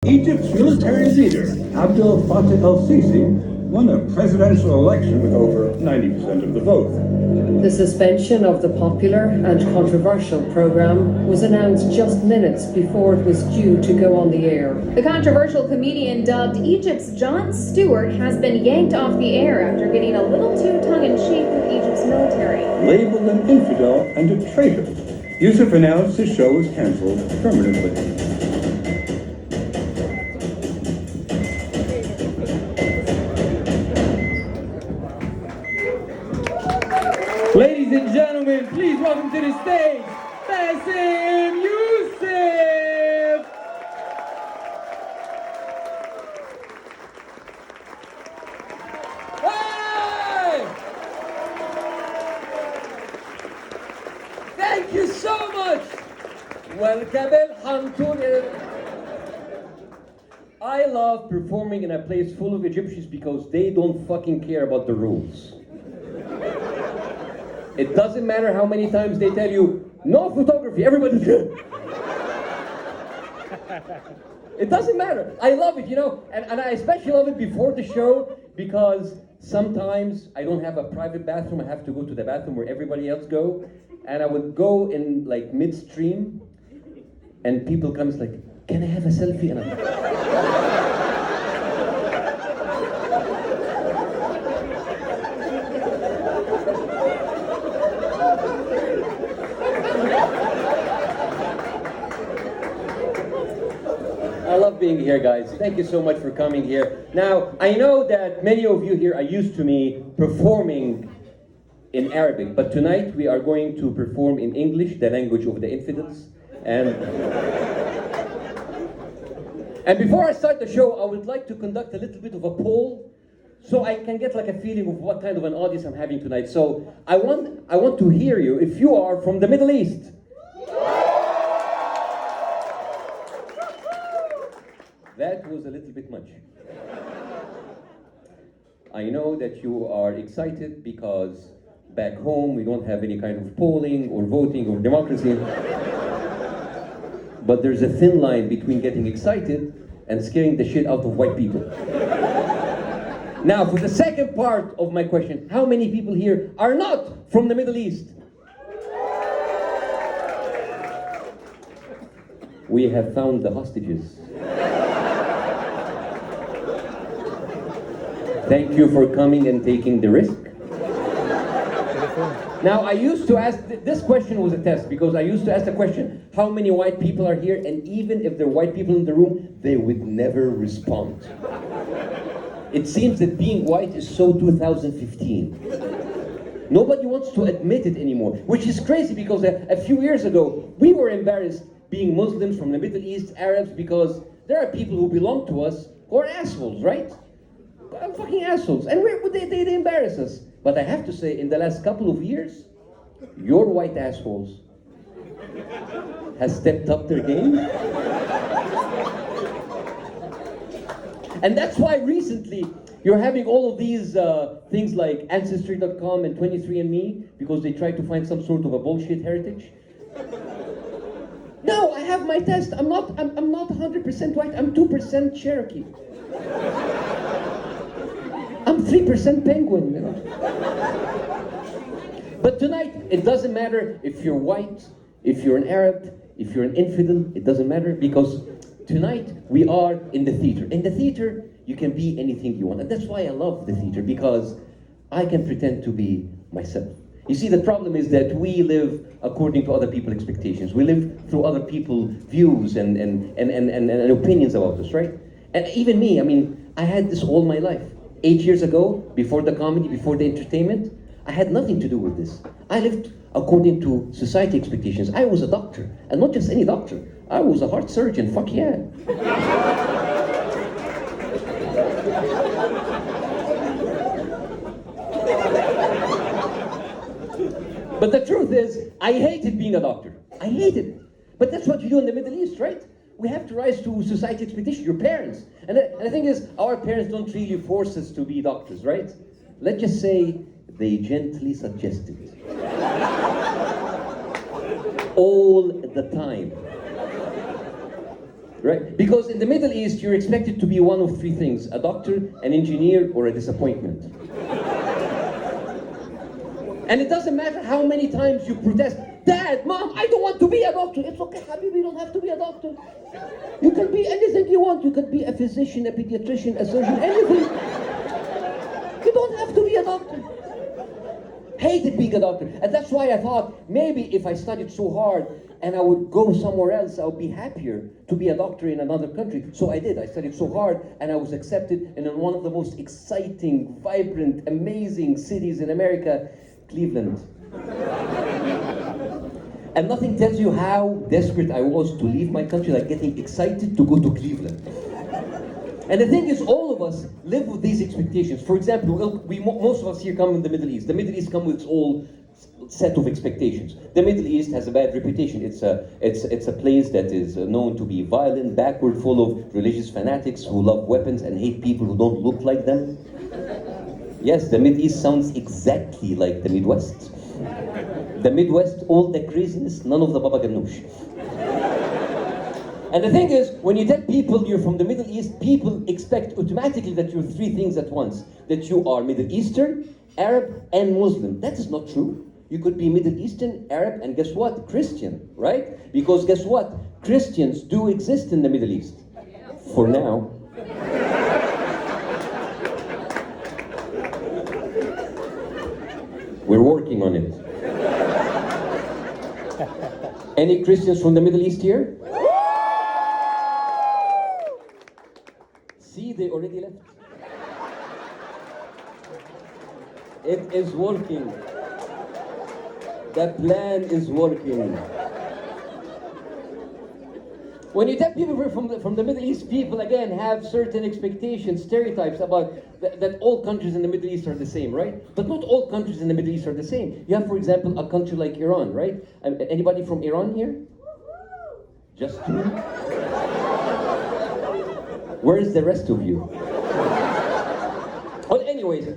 Egypt's military leader, Abdel Fattah el-Sisi, won a presidential election with over 90% of the vote. The suspension of the popular and controversial program was announced just minutes before it was due to go on the air. The controversial comedian dubbed Egypt's Jon Stewart has been yanked off the air after getting a little too tongue-in-cheek with Egypt's military. Labeled an infidel and a traitor, Yusuf announced his show was canceled permanently. Ladies and gentlemen, please welcome to the stage, Bassem Youssef! Hey! Thank you so much! Welcome, I love performing in a place full of Egyptians because they don't fucking care about the rules. It doesn't matter how many times they tell you, no photography, everybody's good. It doesn't matter. I love it, you know, and I especially love it before the show because sometimes I don't have a private bathroom. I have to go to the bathroom where everybody else go. And I would go in like midstream and people come like, can I have a selfie? And I love being here, guys. Thank you so much for coming here. Now, I know that many of you here are used to me performing in Arabic, but tonight we are going to perform in English, the language of the infidels. And before I start the show, I would like to conduct a little bit of a poll so I can get like a feeling of what kind of an audience I'm having tonight. So I want to hear you if you are from the Middle East. That was a little bit much. I know that you are excited because back home we don't have any kind of polling or voting or democracy. But there's a thin line between getting excited and scaring the shit out of white people. Now, for the second part of my question, how many people here are not from the Middle East? We have found the hostages. Thank you for coming and taking the risk. Now, I used to ask, this question was a test, because I used to ask the question, how many white people are here? And even if there are white people in the room, they would never respond. It seems that being white is so 2015. Nobody wants to admit it anymore, which is crazy because a few years ago, we were embarrassed being Muslims from the Middle East, Arabs, because there are people who belong to us who are assholes, right? Fucking assholes, and they embarrass us. But I have to say, in the last couple of years, your white assholes has stepped up their game. And that's why recently you're having all of these things like Ancestry.com and 23andMe, because they try to find some sort of a bullshit heritage. No, I have my test. I'm not 100% white. I'm 2% Cherokee. I'm 3% penguin, you know. But tonight, it doesn't matter if you're white, if you're an Arab, if you're an infidel, it doesn't matter, because tonight we are in the theater. In the theater, you can be anything you want. And that's why I love the theater, because I can pretend to be myself. You see, the problem is that we live according to other people's expectations. We live through other people's views and opinions about us, right? And even me, I mean, I had this all my life. 8 years ago, before the comedy, before the entertainment, I had nothing to do with this. I lived according to society expectations. I was a doctor, and not just any doctor. I was a heart surgeon, fuck yeah. But the truth is, I hated being a doctor. I hated it. But that's what you do in the Middle East, right? We have to rise to society expectation, your parents. And the thing is, our parents don't really force us to be doctors, right? Let's just say they gently suggested it. All the time. Right? Because in the Middle East, you're expected to be one of three things: a doctor, an engineer, or a disappointment. And it doesn't matter how many times you protest, Dad, Mom, I don't want to be a doctor. It's okay, Habibi, you don't have to be a doctor. You can be anything you want. You can be a physician, a pediatrician, a surgeon, anything. You don't have to be a doctor. Hated being a doctor. And that's why I thought, maybe if I studied so hard and I would go somewhere else, I would be happier to be a doctor in another country. So I did. I studied so hard and I was accepted in one of the most exciting, vibrant, amazing cities in America, Cleveland. And nothing tells you how desperate I was to leave my country, like getting excited to go to Cleveland. And the thing is, all of us live with these expectations. For example, most of us here come from the Middle East. The Middle East comes with its own set of expectations. The Middle East has a bad reputation. It's a place that is known to be violent, backward, full of religious fanatics who love weapons and hate people who don't look like them. Yes, the Middle East sounds exactly like the Midwest. The Midwest, all the craziness, none of the baba ganoush. And the thing is, when you tell people you're from the Middle East, people expect automatically that you're three things at once. That you are Middle Eastern, Arab, and Muslim. That is not true. You could be Middle Eastern, Arab, and guess what? Christian, right? Because guess what? Christians do exist in the Middle East. For now. We're working on it. Any Christians from the Middle East here? See, they already left. It is working. The plan is working. When you tell people we're from the Middle East, people again have certain expectations, stereotypes about that all countries in the Middle East are the same, right? But not all countries in the Middle East are the same. You have, for example, a country like Iran, right? Anybody from Iran here? Just two? Where's the rest of you? Well, anyways,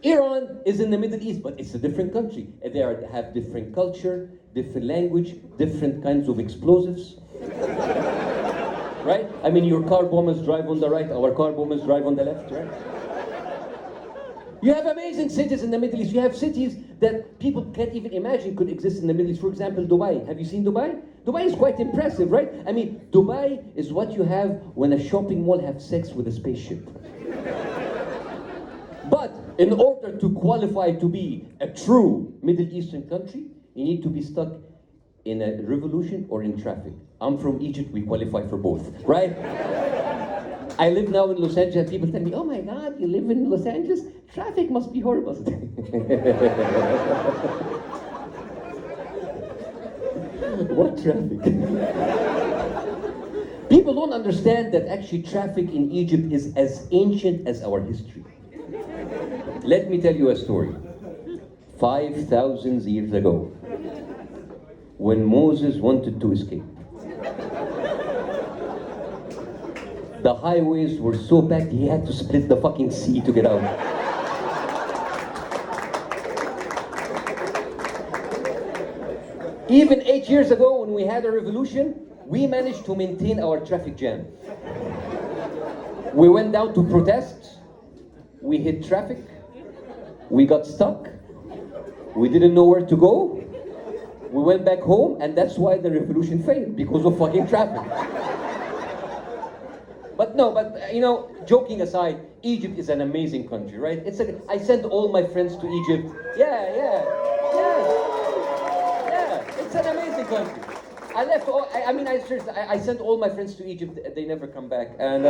Iran is in the Middle East, but it's a different country. They have different culture, different language, different kinds of explosives. Right? I mean, your car bombers drive on the right, our car bombers drive on the left, right? You have amazing cities in the Middle East. You have cities that people can't even imagine could exist in the Middle East. For example, Dubai. Have you seen Dubai? Dubai is quite impressive, right? I mean, Dubai is what you have when a shopping mall has sex with a spaceship. But in order to qualify to be a true Middle Eastern country, you need to be stuck in a revolution or in traffic. I'm from Egypt, we qualify for both, right? I live now in Los Angeles, people tell me, oh my God, you live in Los Angeles? Traffic must be horrible. What traffic? People don't understand that actually traffic in Egypt is as ancient as our history. Let me tell you a story. 5,000 years ago, when Moses wanted to escape, the highways were so packed he had to split the fucking sea to get out. Even 8 years ago when we had a revolution, we managed to maintain our traffic jam. We went down to protest, we hit traffic, we got stuck, we didn't know where to go, we went back home, and that's why the revolution failed, because of fucking traffic. But you know, joking aside, Egypt is an amazing country, right? I sent all my friends to Egypt. Yeah, it's an amazing country. I left all, I sent all my friends to Egypt, they never come back. And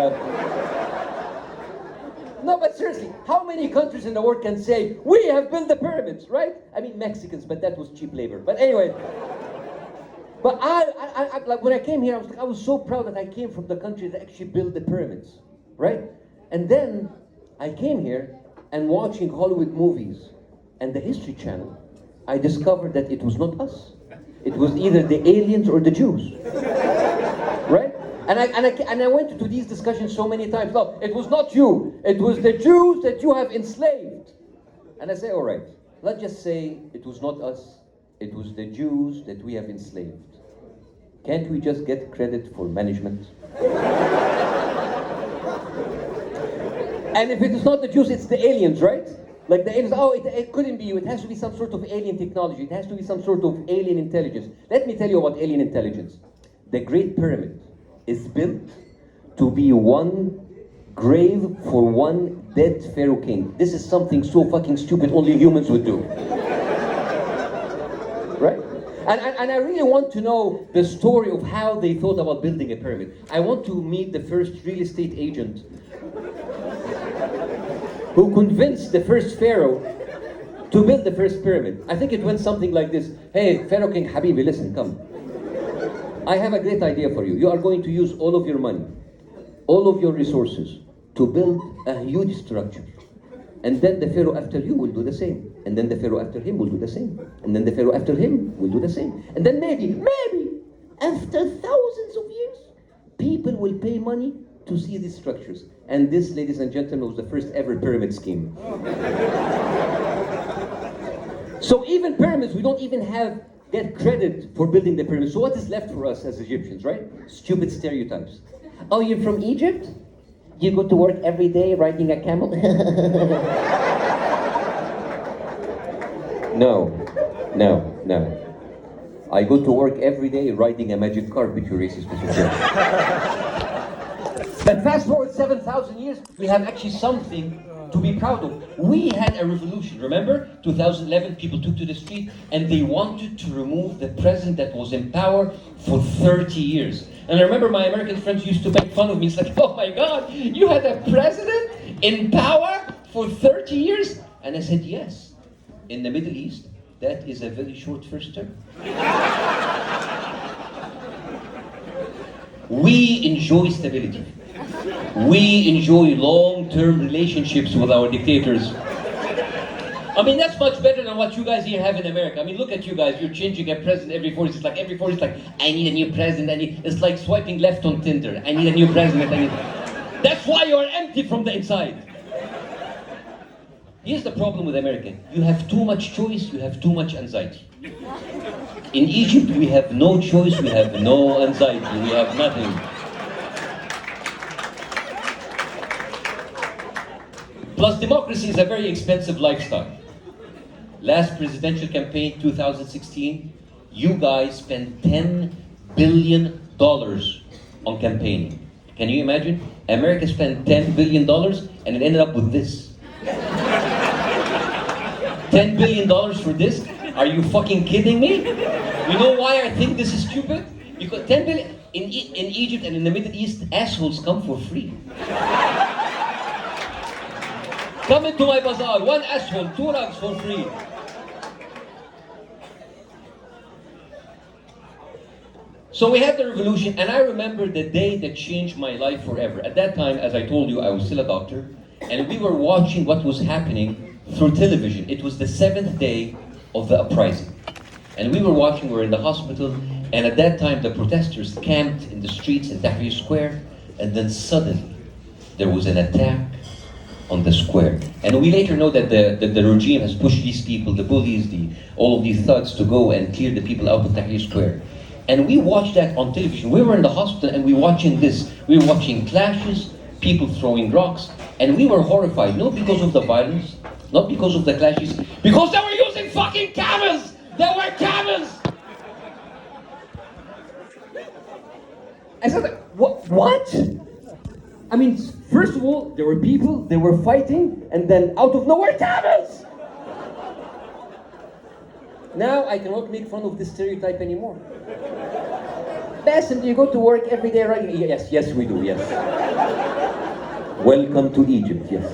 no, but seriously, how many countries in the world can say, we have built the pyramids, right? I mean, Mexicans, but that was cheap labor. But anyway, but I like when I came here, I was so proud that I came from the country that actually built the pyramids, right? And then I came here and watching Hollywood movies and the History Channel, I discovered that it was not us. It was either the aliens or the Jews, right? And I went to these discussions so many times. No, it was not you. It was the Jews that you have enslaved. And I say, all right, let's just say it was not us. It was the Jews that we have enslaved. can't we just get credit for management? And if it is not the Jews, it's the aliens, right? Like the aliens, oh, it couldn't be you. It has to be some sort of alien technology. It has to be some sort of alien intelligence. Let me tell you about alien intelligence. The Great Pyramid is built to be one grave for one dead pharaoh king. This is something so fucking stupid only humans would do. Right? And I really want to know the story of how they thought about building a pyramid. I want to meet the first real estate agent who convinced the first pharaoh to build the first pyramid. I think it went something like this. Hey, Pharaoh King Habibi, listen, come. I have a great idea for you. You are going to use all of your money, all of your resources to build a huge structure. And then the pharaoh after you will do the same. And then the pharaoh after him will do the same. And then the pharaoh after him will do the same. And then maybe, after thousands of years, people will pay money to see these structures. And this, ladies and gentlemen, was the first ever pyramid scheme. So even pyramids, we don't even get credit for building the pyramids. So what is left for us as Egyptians, right? Stupid stereotypes. Oh, you're from Egypt? You go to work every day riding a camel? No. I go to work every day riding a magic carpet, you racist piece of shit. But fast forward 7,000 years, we have actually something to be proud of. We had a revolution, remember? 2011, people took to the street and they wanted to remove the president that was in power for 30 years. And I remember my American friends used to make fun of me. It's like, oh my God, you had a president in power for 30 years? And I said, yes. In the Middle East, that is a very short first term. We enjoy stability. We enjoy long-term relationships with our dictators. I mean, that's much better than what you guys here have in America. I mean, look at you guys. You're changing a president every 4 years. It's like every 4 years, like, I need a new president. It's like swiping left on Tinder. I need a new president. That's why you're empty from the inside. Here's the problem with America. You have too much choice. You have too much anxiety. In Egypt, we have no choice. We have no anxiety. We have nothing. Plus, democracy is a very expensive lifestyle. Last presidential campaign, 2016, you guys spent $10 billion on campaigning. Can you imagine? America spent $10 billion and it ended up with this. $10 billion for this? Are you fucking kidding me? You know why I think this is stupid? Because $10 billion, in Egypt and in the Middle East, assholes come for free. Come into my bazaar, one asshole, 2 rugs for free. So we had the revolution, and I remember the day that changed my life forever. At that time, as I told you, I was still a doctor, and we were watching what was happening through television. It was the 7th day of the uprising. And we were watching, we were in the hospital, and at that time the protesters camped in the streets in Tahrir Square, and then suddenly there was an attack on the square. And we later know that the regime has pushed these people, the bullies, all of these thugs to go and clear the people out of Tahrir Square. And we watched that on television. We were in the hospital and we were watching this. We were watching clashes, people throwing rocks, and we were horrified, not because of the violence, not because of the clashes, because they were using fucking camels! They were camels! I said, what? I mean, first of all, there were people, they were fighting, and then out of nowhere, camels! Now I cannot make fun of this stereotype anymore. Bassem, do you go to work every day, right? Yes, we do, yes. Welcome to Egypt, yes.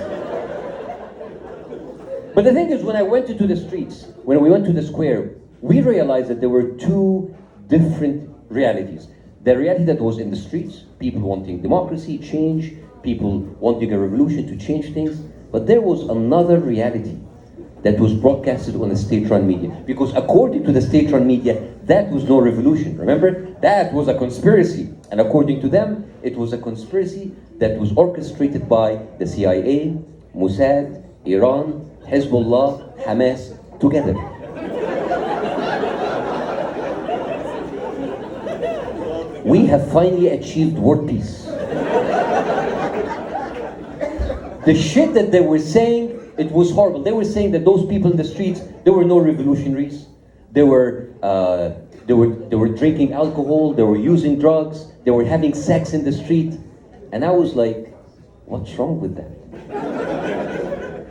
But the thing is, when I went into the streets, when we went to the square, we realized that there were 2 different realities. The reality that was in the streets, people wanting democracy, change, people wanting a revolution to change things. But there was another reality that was broadcasted on the state-run media. Because according to the state-run media, that was no revolution. Remember? That was a conspiracy. And according to them, it was a conspiracy that was orchestrated by the CIA, Mossad, Iran, Hezbollah, Hamas, together. We have finally achieved world peace. The shit that they were saying, it was horrible. They were saying that those people in the streets, there were no revolutionaries. They were drinking alcohol, they were using drugs, they were having sex in the street. And I was like, what's wrong with that?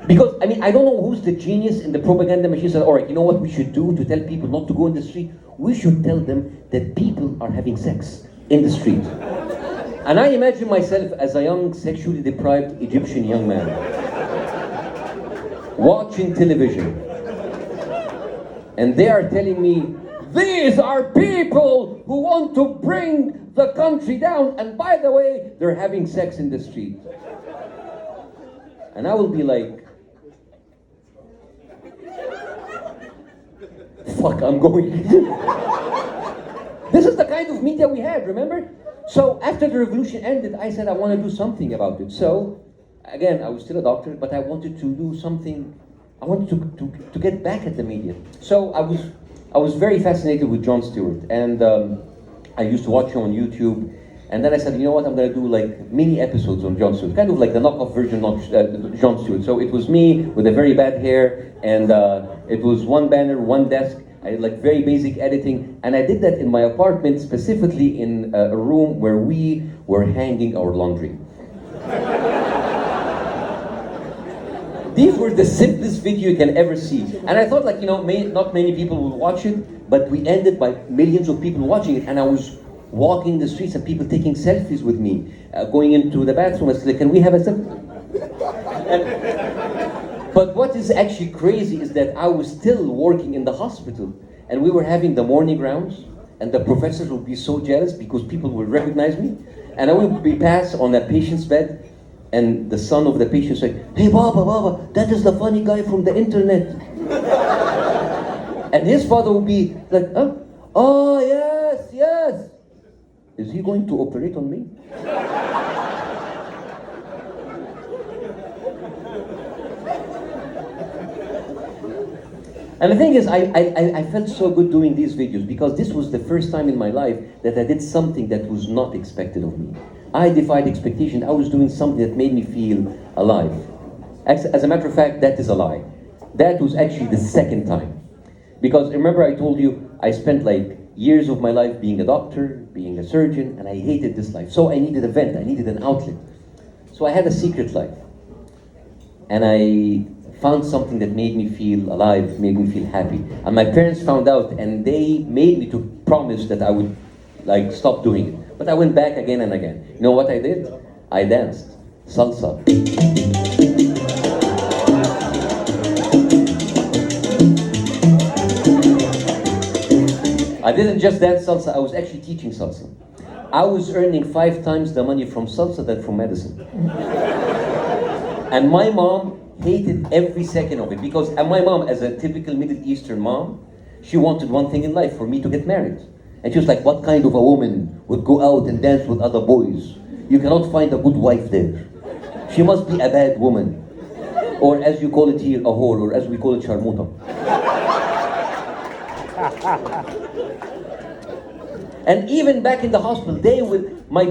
Because, I mean, I don't know who's the genius in the propaganda machine said, all right, you know what we should do to tell people not to go in the street? We should tell them that people are having sex in the street. And I imagine myself as a young, sexually deprived Egyptian young man, watching television. And they are telling me, these are people who want to bring the country down. And by the way, they're having sex in the street. And I will be like, fuck, I'm going. This is the kind of media we had, remember? So after the revolution ended, I said I want to do something about it. So again, I was still a doctor, but I wanted to do something. I wanted to get back at the media. So I was very fascinated with Jon Stewart, and I used to watch him on YouTube. And then I said, you know what, I'm going to do like mini episodes on Jon Stewart, kind of like the knockoff version of Jon Stewart. So it was me with a very bad hair, and it was one banner, one desk. I did like very basic editing, and I did that in my apartment, specifically in a room where we were hanging our laundry. These were the simplest video you can ever see. And I thought, like, you know, not many people will watch it, but we ended by millions of people watching it. And I was walking the streets and people taking selfies with me, going into the bathroom. I said, like, can we have a selfie? But what is actually crazy is that I was still working in the hospital, and we were having the morning rounds, and the professors would be so jealous because people would recognize me. And I would be passed on a patient's bed, and the son of the patient said, hey, Baba, that is the funny guy from the internet. And his father would be like, oh, yes. Is he going to operate on me? And the thing is, I felt so good doing these videos because this was the first time in my life that I did something that was not expected of me. I defied expectation. I was doing something that made me feel alive. As a matter of fact, that is a lie. That was actually the second time. Because remember I told you, I spent like years of my life being a doctor, being a surgeon, and I hated this life. So I needed a vent, I needed an outlet. So I had a secret life. And I found something that made me feel alive, made me feel happy. And my parents found out, and they made me to promise that I would like stop doing it. But I went back again and again. You know what I did? I danced salsa. I didn't just dance salsa, I was actually teaching salsa. I was earning 5 times the money from salsa than from medicine. And my mom hated every second of it because my mom, as a typical Middle Eastern mom, she wanted one thing in life, for me to get married. And she was like, what kind of a woman would go out and dance with other boys? You cannot find a good wife there. She must be a bad woman. Or as you call it here, a whore, or as we call it, sharmuta. And even back in the hospital, they would, my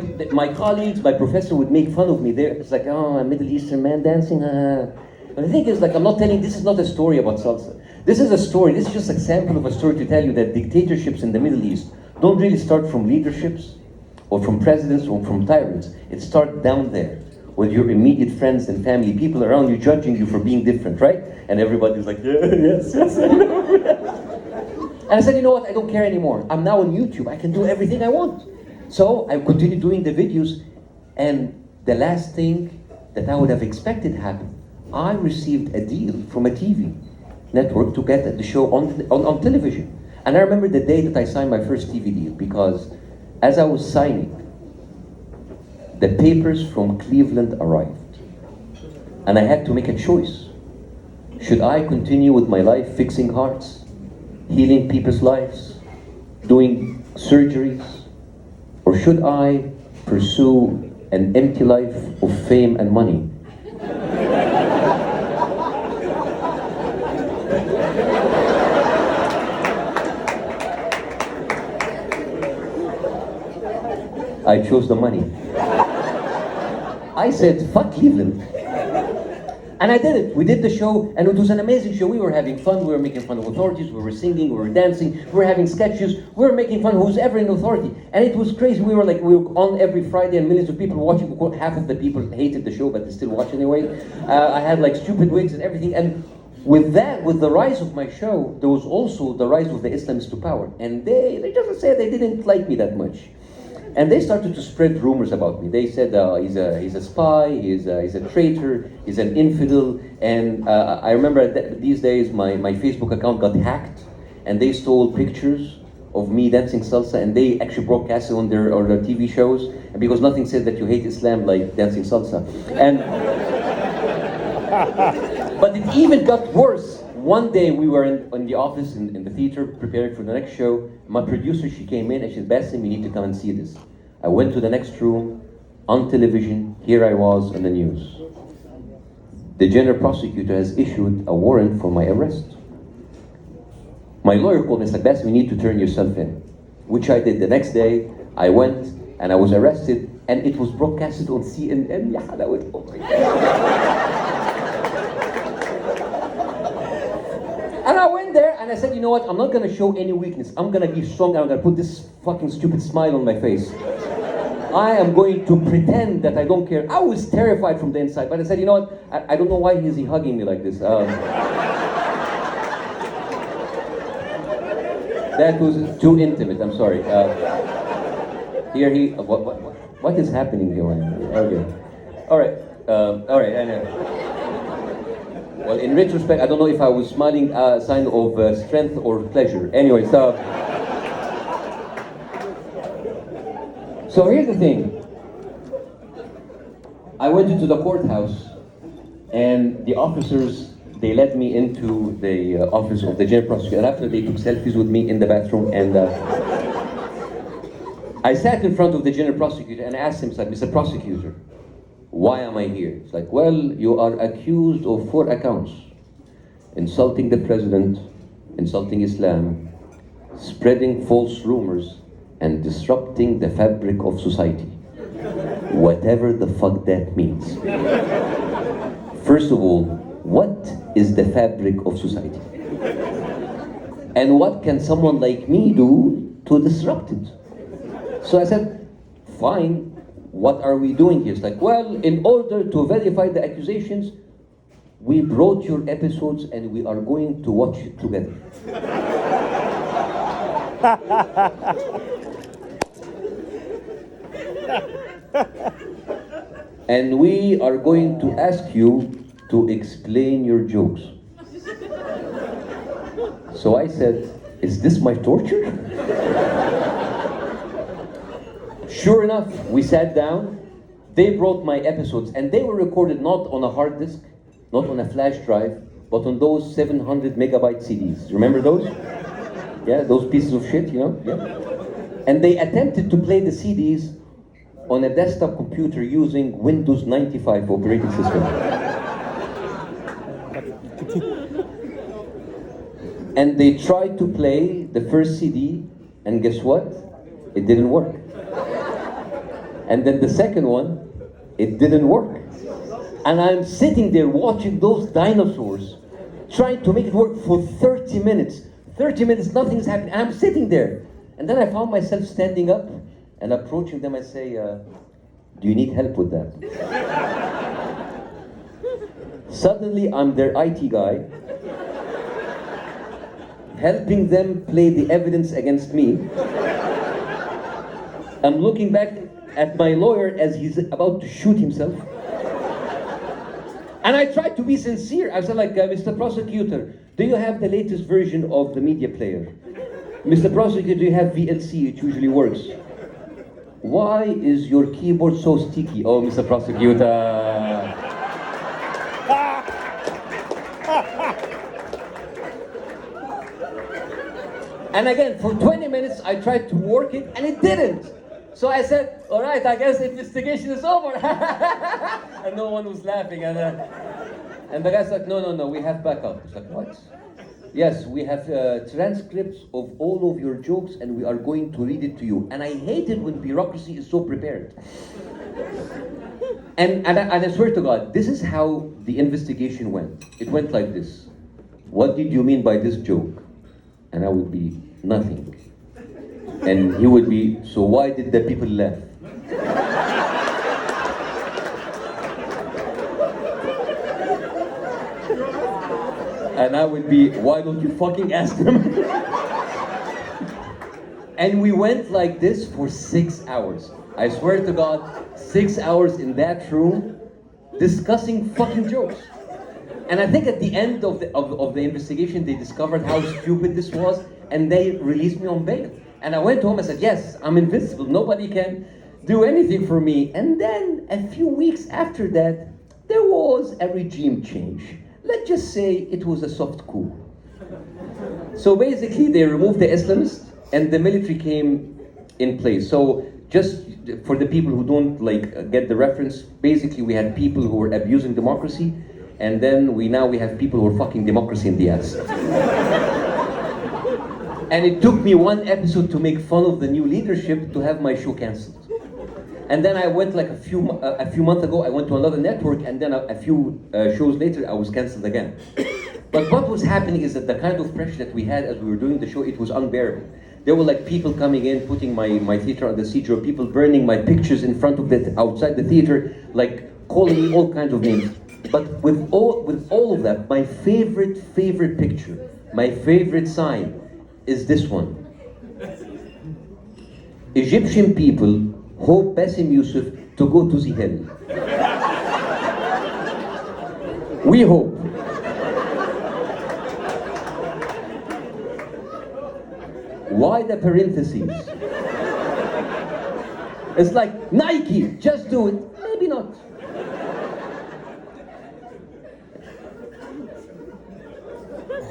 colleagues, my professor would make fun of me. It's like, oh, a Middle Eastern man dancing. But the thing is, like, I'm not telling, this is not a story about salsa. This is a story, this is just a sample of a story to tell you that dictatorships in the Middle East don't really start from leaderships, or from presidents, or from tyrants. It starts down there, with your immediate friends and family, people around you judging you for being different, right? And everybody's like, yeah, yes, I know. And I said, you know what, I don't care anymore. I'm now on YouTube, I can do everything I want. So I continued doing the videos, and the last thing that I would have expected happened. I received a deal from a TV network to get the show on television. And I remember the day that I signed my first TV deal, because as I was signing, the papers from Cleveland arrived. And I had to make a choice. Should I continue with my life fixing hearts, healing people's lives, doing surgeries, or should I pursue an empty life of fame and money? I chose the money. I said, fuck Cleveland. And I did it. We did the show, and it was an amazing show. We were having fun. We were making fun of authorities. We were singing. We were dancing. We were having sketches. We were making fun of who's ever in authority. And it was crazy. We were on every Friday, and millions of people watching. Half of the people hated the show, but they still watch anyway. I had like stupid wigs and everything. And with that, with the rise of my show, there was also the rise of the Islamists to power. And they just said they didn't like me that much. And they started to spread rumors about me. They said he's a spy, he's a traitor, he's an infidel. And I remember these days my Facebook account got hacked, and they stole pictures of me dancing salsa, and they actually broadcast it on their TV shows. And because nothing said that you hate Islam like dancing salsa. And but it even got worse. One day we were in the office in the theater preparing for the next show. My producer, she came in and she said, Bassem, you need to come and see this. I went to the next room, on television, here I was in the news. The general prosecutor has issued a warrant for my arrest. My lawyer called me and said, Bassem, you need to turn yourself in. Which I did. The next day, I went and I was arrested, and it was broadcasted on CNN. Yeah, that was, oh my God. And I went there and I said, you know what, I'm not gonna show any weakness. I'm gonna be strong and I'm gonna put this fucking stupid smile on my face. I am going to pretend that I don't care. I was terrified from the inside, but I said, you know what, I don't know why is he hugging me like this. That was too intimate, I'm sorry. Here he, what is happening here? Okay. All right, I know. Well, in retrospect, I don't know if I was smiling a sign of strength or pleasure. Anyway, so here's the thing. I went into the courthouse, and the officers, they led me into the office of the general prosecutor. And after, they took selfies with me in the bathroom, and I sat in front of the general prosecutor and asked him, like, Mr. Prosecutor, why am I here? It's like, well, you are accused of 4 accounts. Insulting the president, insulting Islam, spreading false rumors, and disrupting the fabric of society. Whatever the fuck that means. First of all, what is the fabric of society? And what can someone like me do to disrupt it? So I said, fine. What are we doing here? It's like, well, in order to verify the accusations, we brought your episodes and we are going to watch it together. And we are going to ask you to explain your jokes. So I said, is this my torture? Sure enough, we sat down, they brought my episodes, and they were recorded not on a hard disk, not on a flash drive, but on those 700 megabyte CDs. Remember those? Yeah, those pieces of shit, you know? Yeah. And they attempted to play the CDs on a desktop computer using Windows 95 operating system. And they tried to play the first CD, and guess what? It didn't work. And then the second one, it didn't work. And I'm sitting there watching those dinosaurs, trying to make it work for 30 minutes. 30 minutes, nothing's happening. And I'm sitting there. And then I found myself standing up and approaching them and say, do you need help with that? Suddenly, I'm their IT guy, helping them play the evidence against me. I'm looking back at my lawyer as he's about to shoot himself. And I tried to be sincere. I said, like, Mr. Prosecutor, do you have the latest version of the media player? Mr. Prosecutor, do you have VLC? It usually works. Why is your keyboard so sticky? Oh, Mr. Prosecutor. And again, for 20 minutes, I tried to work it, and it didn't. So I said, all right, I guess the investigation is over. And no one was laughing. And the guy's like, no, we have backup. It's like, what? Yes, we have transcripts of all of your jokes and we are going to read it to you. And I hate it when bureaucracy is so prepared. And I swear to God, this is how the investigation went. It went like this. What did you mean by this joke? And I would be, nothing. And he would be, so why did the people laugh? And I would be, why don't you fucking ask them? And we went like this for 6 hours. I swear to God, 6 hours in that room, discussing fucking jokes. And I think at the end of the investigation, they discovered how stupid this was, and they released me on bail. And I went home and said, yes, I'm invincible. Nobody can do anything for me. And then a few weeks after that, there was a regime change. Let's just say it was a soft coup. So basically, they removed the Islamists, and the military came in place. So just for the people who don't get the reference, basically we had people who were abusing democracy, and then we have people who are fucking democracy in the ass. And it took me one episode to make fun of the new leadership to have my show cancelled. And then I went a few months ago, I went to another network, and then a few shows later I was cancelled again. But what was happening is that the kind of pressure that we had as we were doing the show, it was unbearable. There were people coming in, putting my theater on the siege, or people burning my pictures in front of outside the theater, calling me all kinds of names. But with all of that, my favorite picture, my favorite sign is this one. Egyptian people hope Bassem Youssef to go to the hell. We hope. Why the parentheses? It's like, Nike, just do it. Maybe not.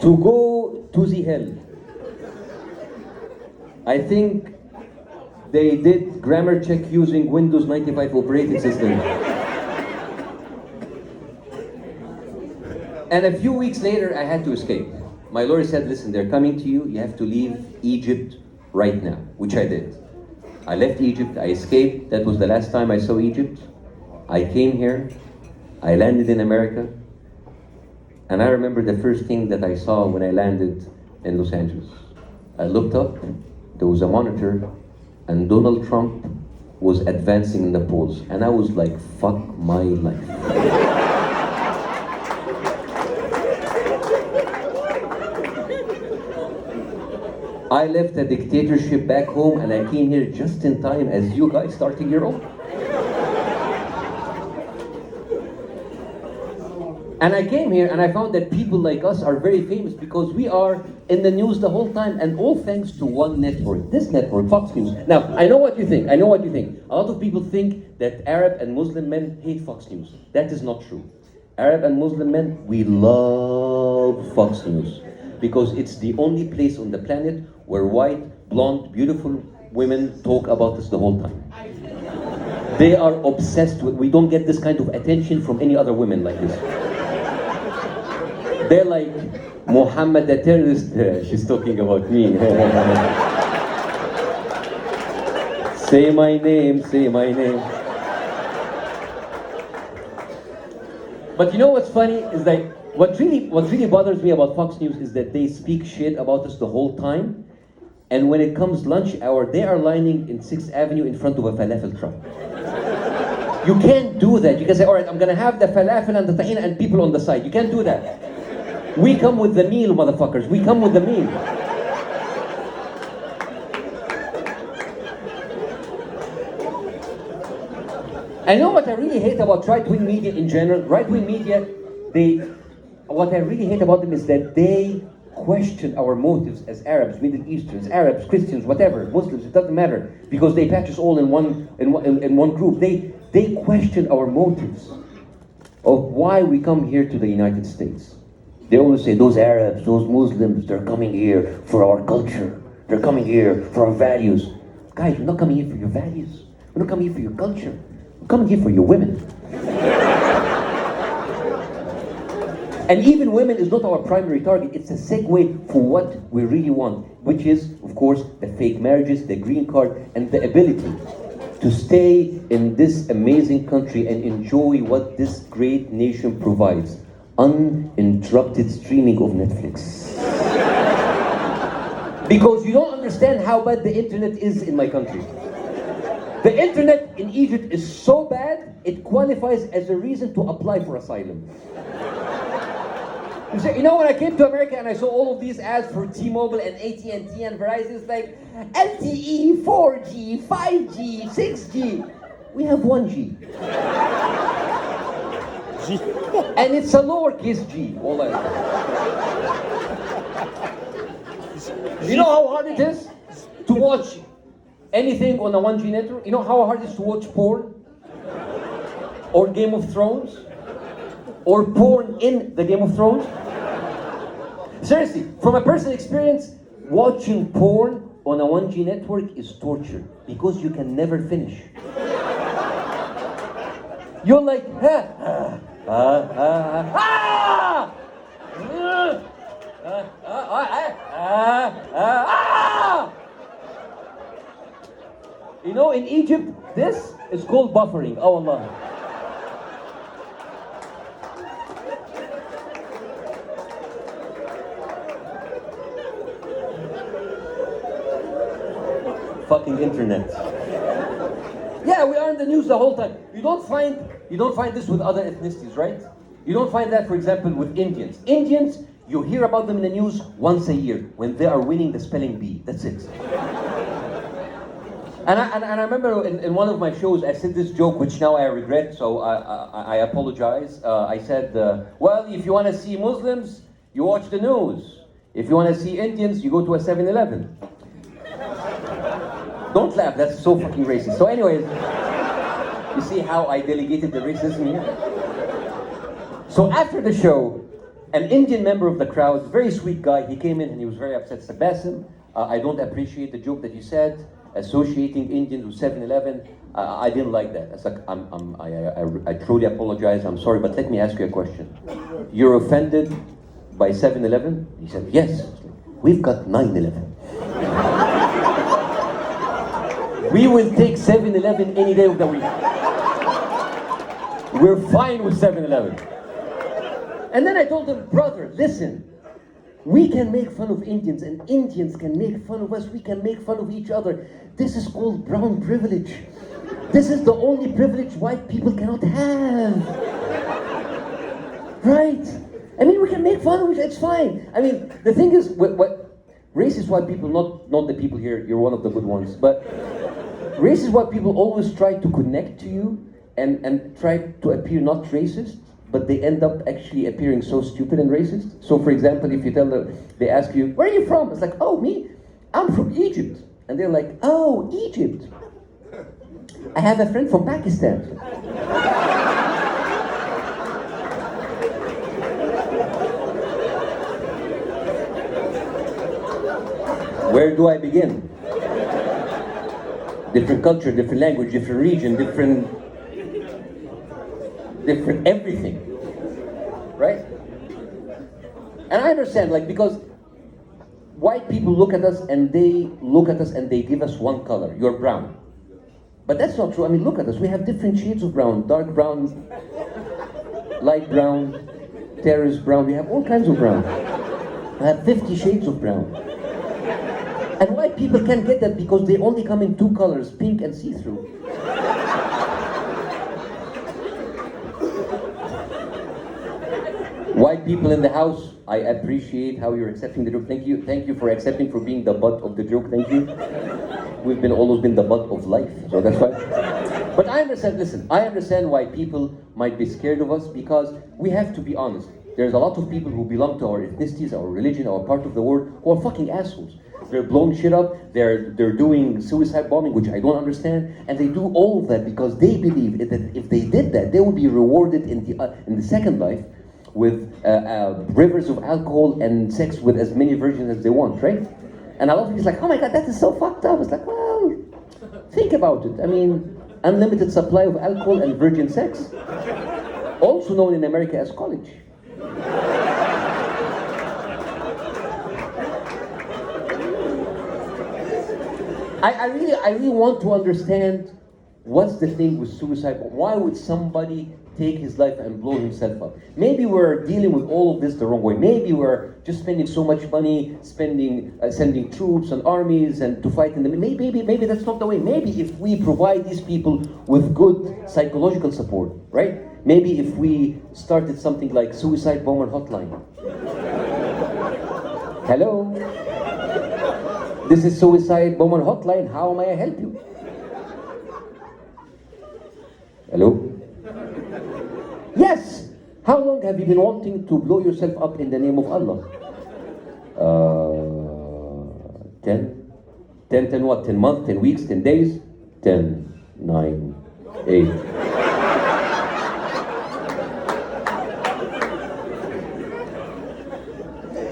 To go to the hell. I think they did grammar check using Windows 95 operating system. And a few weeks later, I had to escape. My lawyer said, listen, they're coming to you. You have to leave Egypt right now, which I did. I left Egypt, I escaped. That was the last time I saw Egypt. I came here, I landed in America. And I remember the first thing that I saw when I landed in Los Angeles. I looked up, there was a monitor, and Donald Trump was advancing in the polls. And I was like, fuck my life. I left a dictatorship back home and I came here just in time as you guys starting your own. And I came here and I found that people like us are very famous because we are in the news the whole time, and all thanks to one network, this network, Fox News. Now, I know what you think, A lot of people think that Arab and Muslim men hate Fox News. That is not true. Arab and Muslim men, we love Fox News because it's the only place on the planet where white, blonde, beautiful women talk about us the whole time. They are obsessed with, we don't get this kind of attention from any other women like this. They're like, Muhammad the terrorist, she's talking about me. Say my name, say my name. But you know what's funny is that what really bothers me about Fox News is that they speak shit about us the whole time, and when it comes lunch hour, they are lining in 6th Avenue in front of a falafel truck. You can't do that. You can say, all right, I'm gonna have the falafel and the tahina and people on the side. You can't do that. We come with the meal, motherfuckers. We come with the meal. I know what I really hate about right-wing media in general. Right-wing media, what I really hate about them is that they question our motives as Arabs, Middle Easterns, Arabs, Christians, whatever, Muslims, it doesn't matter, because they patch us all in one group. They question our motives of why we come here to the United States. They always say, those Arabs, those Muslims, they're coming here for our culture. They're coming here for our values. Guys, we're not coming here for your values. We're not coming here for your culture. We're coming here for your women. And even women is not our primary target. It's a segue for what we really want, which is, of course, the fake marriages, the green card, and the ability to stay in this amazing country and enjoy what this great nation provides. Uninterrupted streaming of Netflix. Because you don't understand how bad the internet is in my country. The internet in Egypt is so bad, it qualifies as a reason to apply for asylum. You know, when I came to America and I saw all of these ads for T-Mobile and AT&T and Verizon, it's like LTE, 4G, 5G, 6G. We have 1G. And it's a lowercase g. Wallah. You know how hard it is to watch anything on a 1G network? You know how hard it is to watch porn? Or Game of Thrones? Or porn in the Game of Thrones? Seriously, from a personal experience, watching porn on a 1G network is torture because you can never finish. You're like, You know, in Egypt, this is called buffering. Oh Allah. Fucking internet. Yeah, we are in the news the whole time. You don't find this with other ethnicities, right? You don't find that, for example, with Indians. Indians, you hear about them in the news once a year when they are winning the spelling bee. That's it. And I remember in one of my shows, I said this joke, which now I regret, so I apologize. I said, well, if you want to see Muslims, you watch the news. If you want to see Indians, you go to a 7-Eleven. Don't laugh, that's so fucking racist. So anyways, you see how I delegated the racism here? So after the show, an Indian member of the crowd, very sweet guy, he came in and he was very upset. Said, Bassem, I don't appreciate the joke that you said, associating Indians with 7-Eleven. I didn't like that. It's like, I truly apologize, I'm sorry, but let me ask you a question. You're offended by 7-Eleven? He said, yes. We've got 9-11. We will take 7-Eleven any day of the week. We're fine with 7-Eleven. And then I told him, brother, listen, we can make fun of Indians and Indians can make fun of us. We can make fun of each other. This is called brown privilege. This is the only privilege white people cannot have. Right? I mean, we can make fun of it, it's fine. I mean, the thing is, what racist white people, not the people here, you're one of the good ones, but racist white people always try to connect to you and try to appear not racist, but they end up actually appearing so stupid and racist. So for example, if you tell them, they ask you, where are you from? It's like, oh, me? I'm from Egypt. And they're like, oh, Egypt. I have a friend from Pakistan. Where do I begin? Different culture, different language, different region, different everything, right? And I understand, like, because white people look at us and they give us one color. You're brown. But that's not true. I mean, look at us. We have different shades of brown. Dark brown, light brown, terrace brown. We have all kinds of brown. I have 50 shades of brown. And white people can't get that because they only come in two colors, pink and see-through. White people in the house, I appreciate how you're accepting the joke. Thank you for accepting, for being the butt of the joke. Thank you. We've always been the butt of life, so that's fine. But I understand, listen, I understand why people might be scared of us, because we have to be honest. There's a lot of people who belong to our ethnicities, our religion, our part of the world, who are fucking assholes. They're blowing shit up, they're doing suicide bombing, which I don't understand, and they do all of that because they believe that if they did that, they would be rewarded in the second life with rivers of alcohol and sex with as many virgins as they want, right? And a lot of people are like, oh my God, that is so fucked up. It's like, well, think about it. I mean, unlimited supply of alcohol and virgin sex, also known in America as college. I really want to understand what's the thing with suicide. Why would somebody take his life and blow himself up? Maybe we're dealing with all of this the wrong way. Maybe we're just spending so much money, sending troops and armies and to fight in the. Maybe that's not the way. Maybe if we provide these people with good psychological support, right? Maybe if we started something like suicide bomber hotline. Hello, this is suicide bomber hotline. How may I help you? Hello? Yes! How long have you been wanting to blow yourself up in the name of Allah? 10? 10 what? 10 months, 10 weeks, 10 days? 10, 9, 8.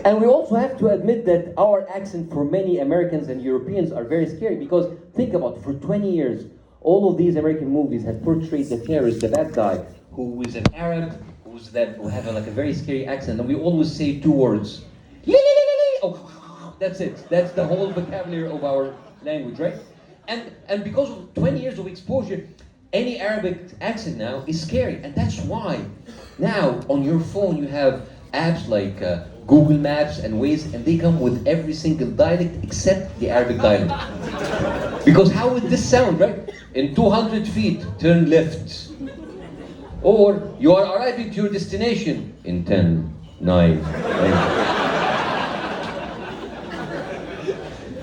And we also have to admit that our accent for many Americans and Europeans are very scary, because think about it, for 20 years, all of these American movies have portrayed the terrorist, the bad guy, who is an Arab, who have like a very scary accent, and we always say two words. Oh, that's it. That's the whole vocabulary of our language, right? And because of 20 years of exposure, any Arabic accent now is scary, and that's why now on your phone you have apps like Google Maps and Waze, and they come with every single dialect except the Arabic dialect. Because how would this sound, right? In 200 feet, turn left. Or you are arriving to your destination in 10, 9, 8.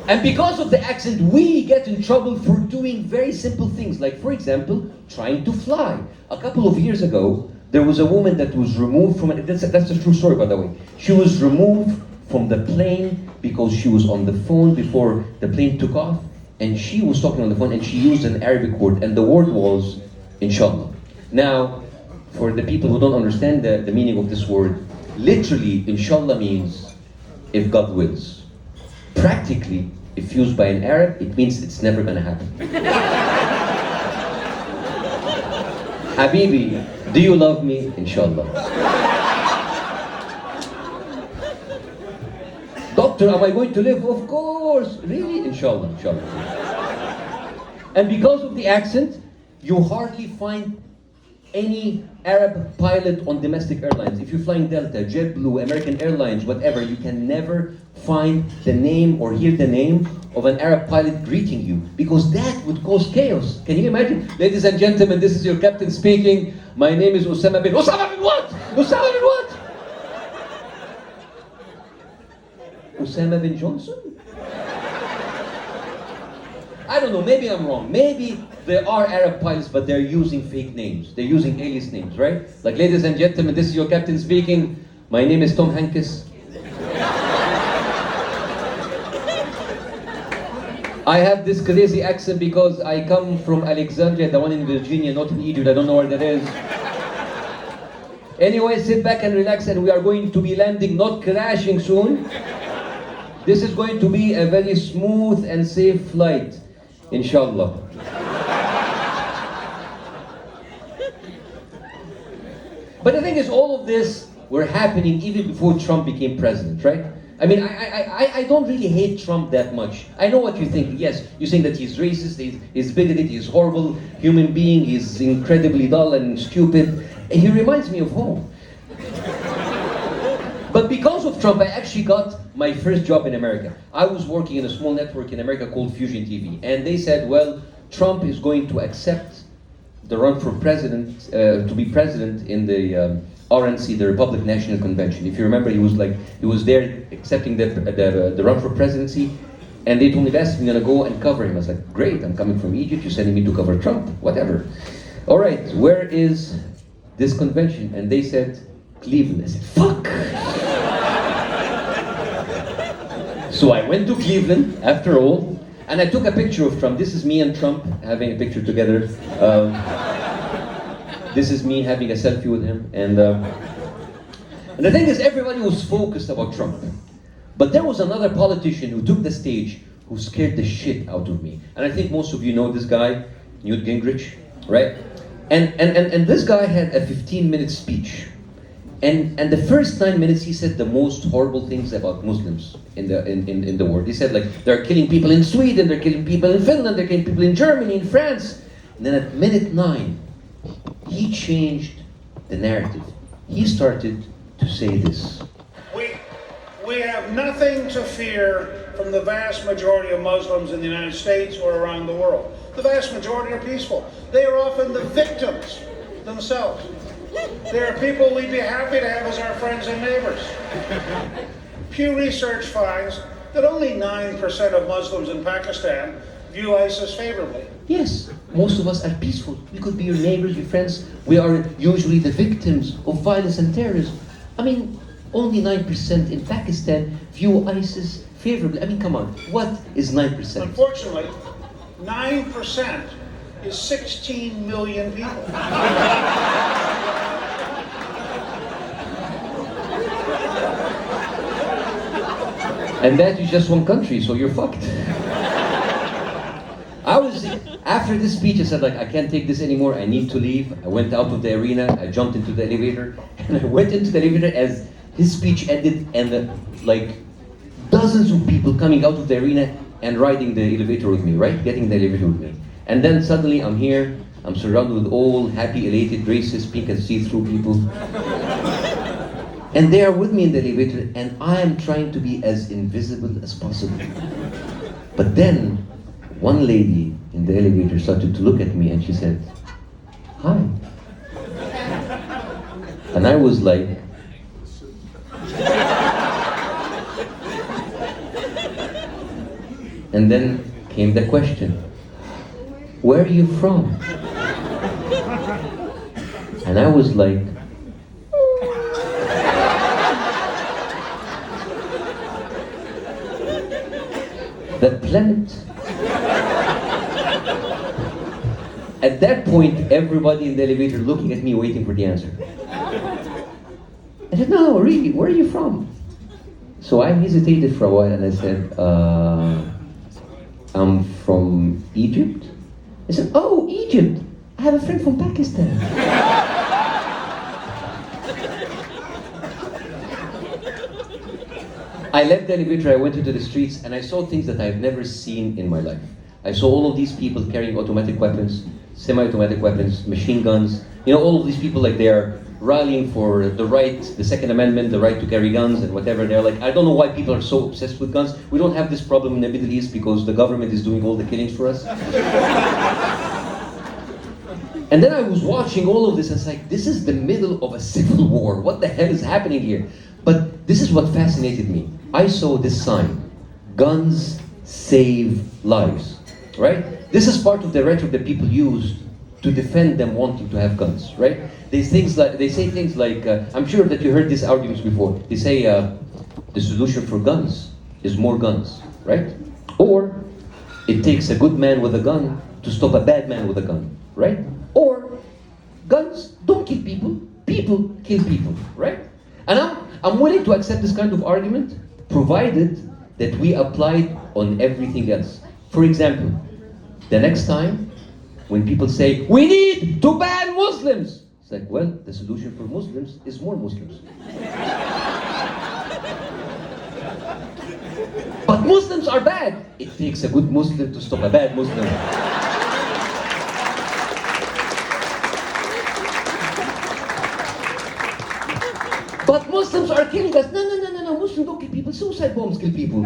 And because of the accent, we get in trouble for doing very simple things, like, for example, trying to fly. A couple of years ago, there was a woman that was removed from it. That's a true story, by the way. She was removed from the plane because she was on the phone before the plane took off, and she was talking on the phone, and she used an Arabic word, and the word was inshallah. Now, for the people who don't understand the meaning of this word, literally, inshallah means if God wills. Practically, if used by an Arab, it means it's never gonna happen. Habibi, do you love me? Inshallah. Doctor, am I going to live? Of course. Really? Inshallah, inshallah. And because of the accent, you hardly find any Arab pilot on domestic airlines. If you're flying Delta, JetBlue, American Airlines, whatever, you can never find the name or hear the name of an Arab pilot greeting you, because that would cause chaos. Can you imagine? Ladies and gentlemen, this is your captain speaking. My name is Osama bin what? Osama bin what? Osama bin Johnson? I don't know, maybe I'm wrong. Maybe there are Arab pilots, but they're using fake names. They're using alias names, right? Like, ladies and gentlemen, this is your captain speaking. My name is Tom Hanks. I have this crazy accent because I come from Alexandria, the one in Virginia, not in Egypt. I don't know where that is. Anyway, sit back and relax, and we are going to be landing, not crashing soon. This is going to be a very smooth and safe flight, inshallah. But the thing is, all of this were happening even before Trump became president, right? I mean, I don't really hate Trump that much. I know what you think. Yes, you think that he's racist, he's bigoted, he's a horrible human being, he's incredibly dull and stupid. He reminds me of home. But because of Trump, I actually got my first job in America. I was working in a small network in America called Fusion TV. And they said, well, Trump is going to accept the run for president, to be president in the RNC, the Republican National Convention. If you remember, he was there accepting the run for presidency. And they told me, Bassem, I'm gonna go and cover him. I was like, great, I'm coming from Egypt, you're sending me to cover Trump, whatever. All right, where is this convention? And they said, Cleveland. I said, fuck! So I went to Cleveland, after all, and I took a picture of Trump. This is me and Trump having a picture together. This is me having a selfie with him. And the thing is, everybody was focused about Trump. But there was another politician who took the stage who scared the shit out of me. And I think most of you know this guy, Newt Gingrich, right? And this guy had a 15-minute speech. And the first 9 minutes, he said the most horrible things about Muslims in the world. He said, like, they're killing people in Sweden, they're killing people in Finland, they're killing people in Germany, in France. And then at minute 9, he changed the narrative. He started to say this. We have nothing to fear from the vast majority of Muslims in the United States or around the world. The vast majority are peaceful. They are often the victims themselves. There are people we'd be happy to have as our friends and neighbors. Pew Research finds that only 9% of Muslims in Pakistan view ISIS favorably. Yes, most of us are peaceful. We could be your neighbors, your friends. We are usually the victims of violence and terrorism. I mean, only 9% in Pakistan view ISIS favorably. I mean, come on, what is 9%? Unfortunately, 9% is 16 million people. And that is just one country, so you're fucked. After this speech, I said, like, I can't take this anymore, I need to leave. I went out of the arena, I jumped into the elevator, and I went into the elevator as his speech ended, and like, dozens of people coming out of the arena and riding the elevator with me, right? Getting the elevator with me. And then suddenly I'm here, I'm surrounded with all happy, elated, racist, pink and see-through people. And they are with me in the elevator, and I am trying to be as invisible as possible. But then, one lady in the elevator started to look at me and she said, "Hi." And I was like, and then came the question, "Where are you from?" And I was like, "The planet." At that point, everybody in the elevator looking at me, waiting for the answer. I said, "No, really, where are you from?" So I hesitated for a while and I said, "I'm from Egypt." I said, "Oh, Egypt, I have a friend from Pakistan." I left the elevator, I went into the streets, and I saw things that I've never seen in my life. I saw all of these people carrying automatic weapons, semi-automatic weapons, machine guns. You know, all of these people, like, they are rallying for the right, the Second Amendment, the right to carry guns and whatever. They're like, I don't know why people are so obsessed with guns. We don't have this problem in the Middle East because the government is doing all the killings for us. And then I was watching all of this, and it's like, this is the middle of a civil war. What the hell is happening here? But this is what fascinated me. I saw this sign, "Guns save lives," right? This is part of the rhetoric that people use to defend them wanting to have guns, right? They say things like, I'm sure that you heard these arguments before. They say the solution for guns is more guns, right? Or it takes a good man with a gun to stop a bad man with a gun, right? Or guns don't kill people, people kill people, right? And I'm willing to accept this kind of argument, provided that we apply it on everything else. For example, the next time when people say, "We need to ban Muslims," it's like, well, the solution for Muslims is more Muslims. But Muslims are bad. It takes a good Muslim to stop a bad Muslim. But Muslims are killing us. No, Muslims don't kill people. Suicide bombs kill people.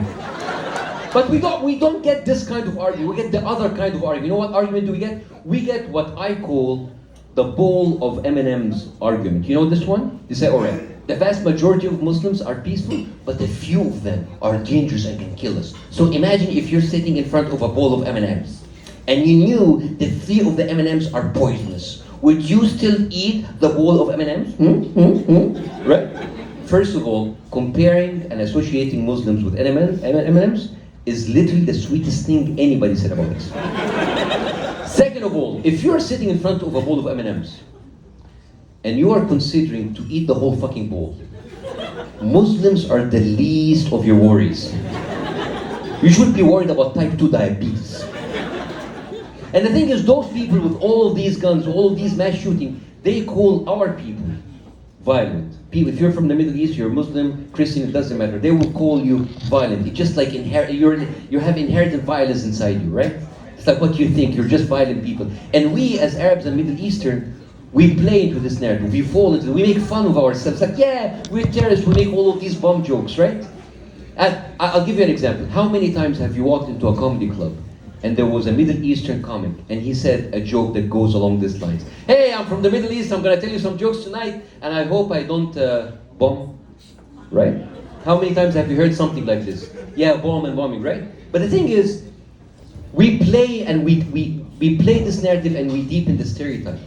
But we don't get this kind of argument. We get the other kind of argument. You know what argument do we get? We get what I call the bowl of M&M's argument. You know this one? They say, all right, the vast majority of Muslims are peaceful, but a few of them are dangerous and can kill us. So imagine if you're sitting in front of a bowl of M&M's, and you knew that 3 of the M&M's are poisonous. Would you still eat the bowl of M&M's? Right? First of all, comparing and associating Muslims with M&M's is literally the sweetest thing anybody said about this. Second of all, if you're sitting in front of a bowl of M&M's and you are considering to eat the whole fucking bowl, Muslims are the least of your worries. You should be worried about type 2 diabetes. And the thing is, those people with all of these guns, all of these mass shooting, they call our people violent. People, if you're from the Middle East, you're Muslim, Christian, it doesn't matter. They will call you violent. It's just like you have inherited violence inside you, right? It's like what you think. You're just violent people. And we, as Arabs and Middle Eastern, we play into this narrative. We fall into it. We make fun of ourselves. Like, yeah, we're terrorists. We make all of these bomb jokes, right? And I'll give you an example. How many times have you walked into a comedy club and there was a Middle Eastern comic and he said a joke that goes along these lines? Hey, I'm from the Middle East. I'm going to tell you some jokes tonight and I hope I don't bomb, right? How many times have you heard something like this? Yeah, bomb and bombing, right? But the thing is, we play and we play this narrative and we deepen the stereotype.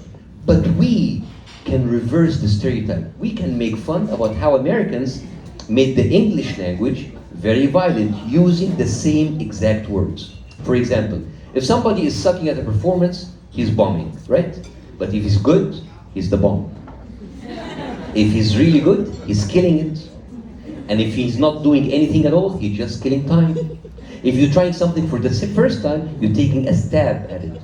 But we can reverse the stereotype. We can make fun about how Americans made the English language very violent using the same exact words. For example, if somebody is sucking at a performance, he's bombing, right? But if he's good, he's the bomb. If he's really good, he's killing it. And if he's not doing anything at all, he's just killing time. If you're trying something for the first time, you're taking a stab at it.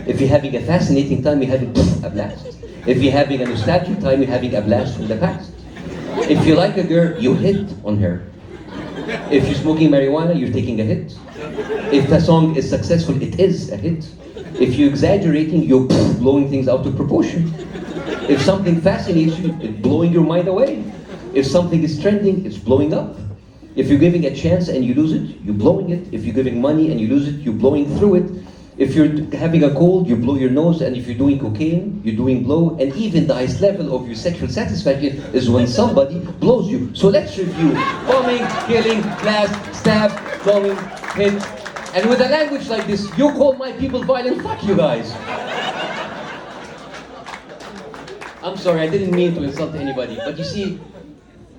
If you're having a fascinating time, you're having a blast. If you're having a nostalgic time, you're having a blast from the past. If you like a girl, you hit on her. If you're smoking marijuana, you're taking a hit. If a song is successful, it is a hit. If you're exaggerating, you're blowing things out of proportion. If something fascinates you, it's blowing your mind away. If something is trending, it's blowing up. If you're giving a chance and you lose it, you're blowing it. If you're giving money and you lose it, you're blowing through it. If you're having a cold, you blow your nose, and if you're doing cocaine, you're doing blow, and even the highest level of your sexual satisfaction is when somebody blows you. So let's review: bombing, killing, blast, stab, blowing, hit. And with a language like this, you call my people violent? Fuck you guys. I'm sorry, I didn't mean to insult anybody, but you see,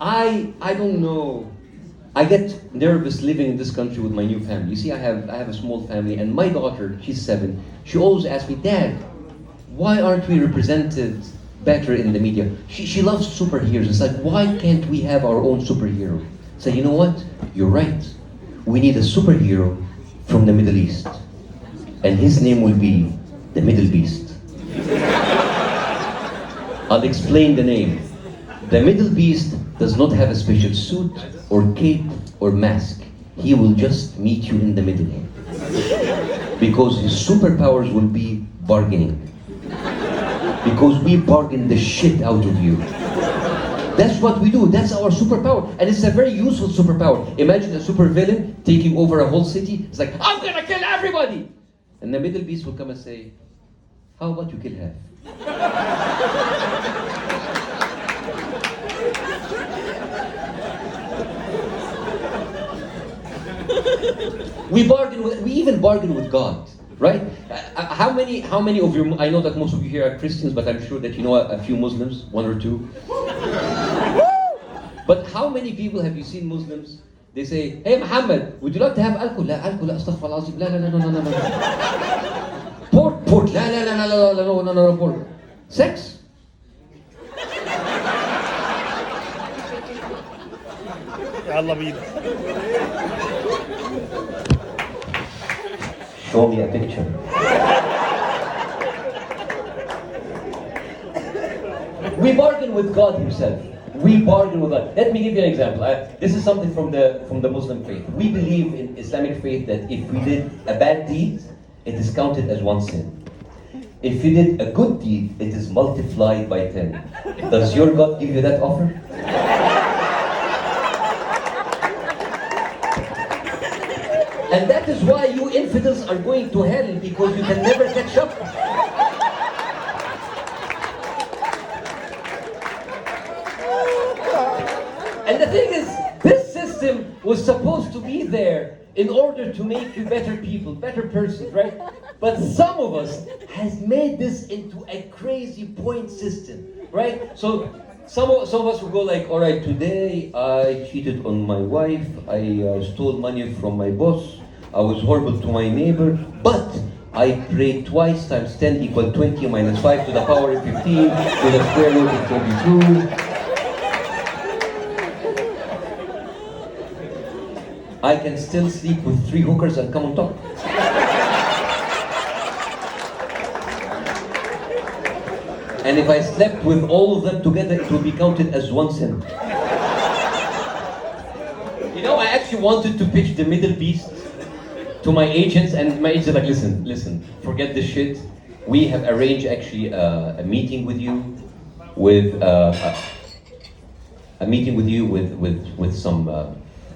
I don't know. I get nervous living in this country with my new family. You see, I have a small family, and my daughter, she's 7. She always asks me, Dad, why aren't we represented better in the media? She loves superheroes. It's like, why can't we have our own superhero? So you know what? You're right. We need a superhero from the Middle East, and his name will be the Middle Beast. I'll explain the name. The Middle Beast does not have a special suit or cape or mask. He will just meet you in the middle. Because his superpowers will be bargaining. Because we bargain the shit out of you. That's what we do. That's our superpower. And it's a very useful superpower. Imagine a supervillain taking over a whole city. It's like, I'm gonna kill everybody! And the Middle Beast will come and say, how about you kill half? We even bargain with God, right? How many of you, I know that most of you here are Christians, but I'm sure that you know a few Muslims, 1 or 2. But how many people have you seen Muslims? They say, hey Muhammad, would you like to have alcohol? لا alcohol, لا استغفر الله العظيم, لا لا لا لا لا لا. Pork, لا لا لا لا لا لا لا pork. Sex? يلا بينا. Show me a picture. We bargain with God Himself. We bargain with God. Let me give you an example. This is something from the Muslim faith. We believe in Islamic faith that if we did a bad deed, it is counted as 1 sin. If you did a good deed, it is multiplied by 10. Does your God give you that offer? And that is why you infidels are going to hell, because you can never catch up. And the thing is, this system was supposed to be there in order to make you better people, better persons, right? But some of us has made this into a crazy point system, right? So some of us will go like, all right, today I cheated on my wife, I stole money from my boss, I was horrible to my neighbor, but I prayed twice times 10 equal 20 minus 5 to the power of 15 to the square root of 42. I can still sleep with 3 hookers and come on top. And if I slept with all of them together, it would be counted as one sin. You know, I actually wanted to pitch the Middle East to my agents, and my agents are like, listen, forget this shit. We have arranged actually a meeting with you, with some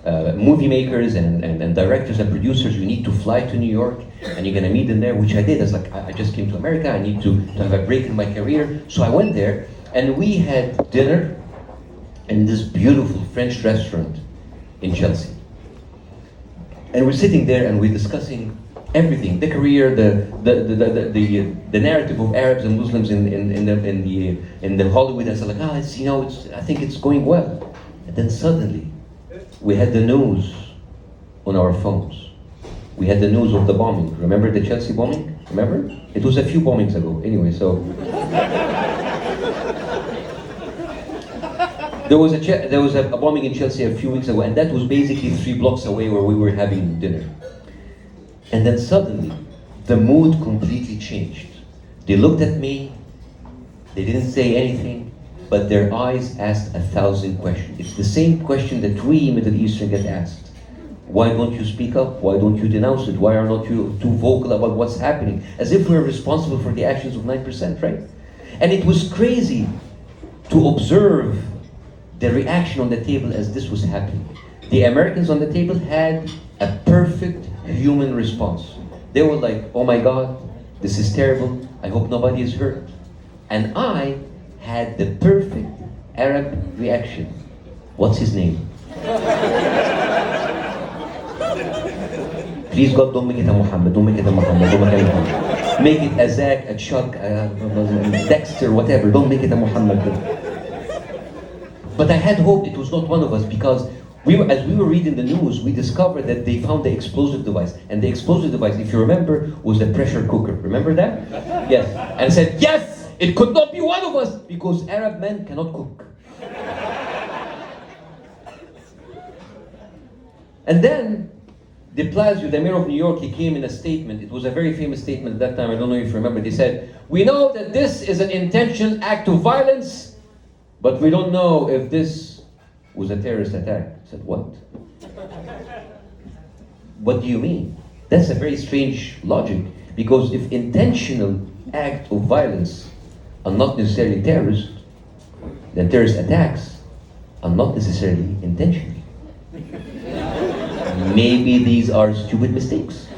movie makers and directors and producers. You need to fly to New York, and you're gonna meet them there, which I did. I was like, I just came to America. I need to have a break in my career. So I went there, and we had dinner in this beautiful French restaurant in Chelsea. And we're sitting there and we're discussing everything: the career, the narrative of Arabs and Muslims in the Hollywood. I said like, I think it's going well. And then suddenly, we had the news on our phones. We had the news of the bombing. Remember the Chelsea bombing? Remember? It was a few bombings ago. Anyway, so there was a bombing in Chelsea a few weeks ago, and that was basically 3 blocks away where we were having dinner. And then suddenly, the mood completely changed. They looked at me, they didn't say anything, but their eyes asked 1,000 questions. It's the same question that we Middle Eastern get asked. Why don't you speak up? Why don't you denounce it? Why are not you too vocal about what's happening? As if we're responsible for the actions of 9%, right? And it was crazy to observe the reaction on the table as this was happening. The Americans on the table had a perfect human response. They were like, oh my God, this is terrible. I hope nobody is hurt. And I had the perfect Arab reaction. What's his name? Please God, don't make it a Muhammad, don't make it a Muhammad, don't make it a Muhammad. Make it a Zach, a Chuck, a Dexter, whatever, don't make it a Muhammad. But I had hope it was not one of us, because as we were reading the news, we discovered that they found the explosive device. And the explosive device, if you remember, was a pressure cooker. Remember that? Yes. And said, yes, it could not be one of us, because Arab men cannot cook. And then, de Blasio, the mayor of New York, he came in a statement. It was a very famous statement at that time. I don't know if you remember. They said, we know that this is an intentional act of violence, but we don't know if this was a terrorist attack. I said, what? What do you mean? That's a very strange logic, because if intentional act of violence are not necessarily terrorist, then terrorist attacks are not necessarily intentional. Maybe these are stupid mistakes.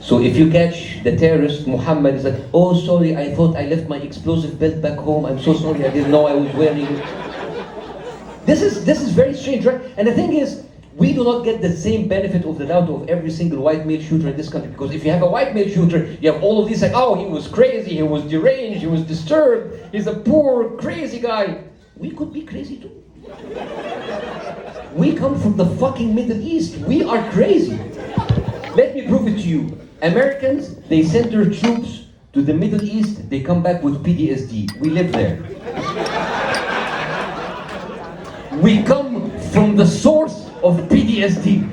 So if you catch the terrorist, Muhammad is like, oh sorry, I thought I left my explosive belt back home. I'm so sorry, I didn't know I was wearing it. This is very strange, right? And the thing is, we do not get the same benefit of the doubt of every single white male shooter in this country. Because if you have a white male shooter, you have all of these like, oh, he was crazy, he was deranged, he was disturbed, he's a poor, crazy guy. We could be crazy too. We come from the fucking Middle East. We are crazy. Let me prove it to you. Americans, they send their troops to the Middle East, they come back with PTSD. We live there. We come from the source of PTSD.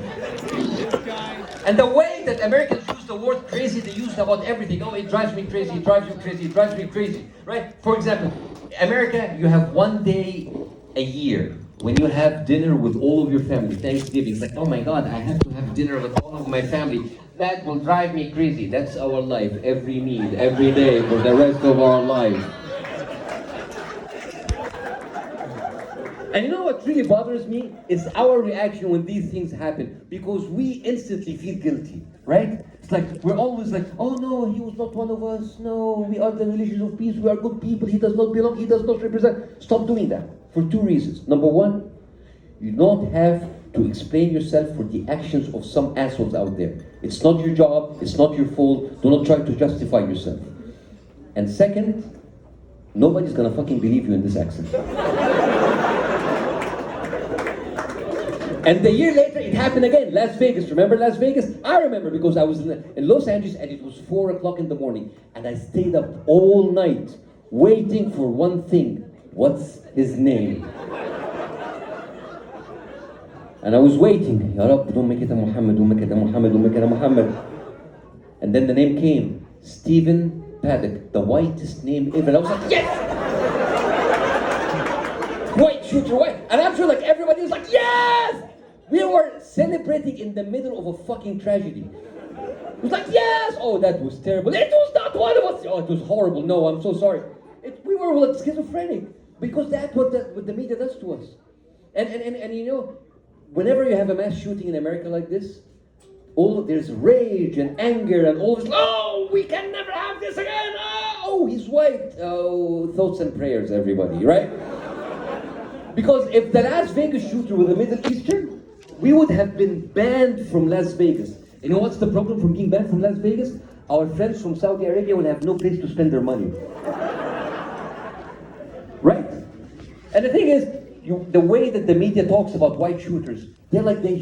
And the way that Americans use the word crazy, they use it about everything. Oh, it drives me crazy, it drives you crazy, it drives me crazy, right? For example, America, you have one day a year when you have dinner with all of your family, Thanksgiving. It's like, oh my God, I have to have dinner with all of my family. That will drive me crazy. That's our life, every meal, every day, for the rest of our life. And you know what really bothers me? It's our reaction when these things happen, because we instantly feel guilty, right? It's like, we're always like, oh no, he was not one of us. No, we are the religion of peace. We are good people. He does not belong. He does not represent. Stop doing that for 2 reasons. Number one, you don't have to explain yourself for the actions of some assholes out there. It's not your job. It's not your fault. Do not try to justify yourself. And second, nobody's gonna fucking believe you in this accent. And the year later, it happened again. Las Vegas. Remember Las Vegas? I remember, because I was in Los Angeles and it was 4 o'clock in the morning. And I stayed up all night waiting for one thing. What's his name? And I was waiting. Ya Rab, don't make it a Muhammad, don't make it a Muhammad, don't make it a Muhammad. And then the name came. Stephen Paddock, the whitest name ever. And I was like, yes! White shooter, white. And after, like, everybody was like, yes! We were celebrating in the middle of a fucking tragedy. It was like, yes! Oh, that was terrible. It was not one of us. Oh, it was horrible. No, I'm so sorry. We were like schizophrenic because that's what the media does to us. And you know, whenever you have a mass shooting in America like this, there's rage and anger and all this. Oh, we can never have this again. Oh, he's white. Oh, thoughts and prayers, everybody, right? Because if the Las Vegas shooter were the Middle Eastern, we would have been banned from Las Vegas. You know what's the problem from being banned from Las Vegas? Our friends from Saudi Arabia will have no place to spend their money. Right? And the thing is, the way that the media talks about white shooters, they're like they